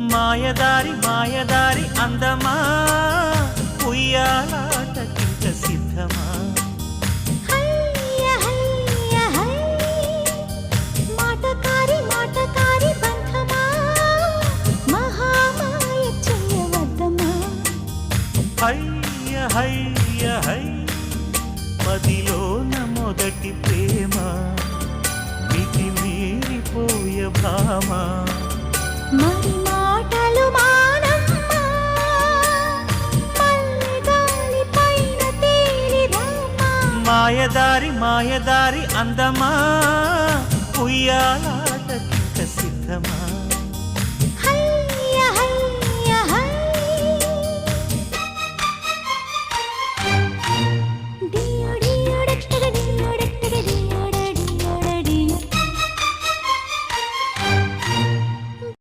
మాయదారి మాయదారి అందమా ఉయ్యాలాటకింక సిద్ధమా హయ్య హయ్య హై మాటకారి మాటకారి బంధమా మహామాయ చేయవద్దమా హయ్య హయ్య హై మదిలోన మొదటి ప్రేమ మితి మీరిపోయ భామ మరి మాటలు మానమ్మా మల్లె గాలి పైన తేలిరామా మాయదారి మాయదారి అందమా ఉయ్యాల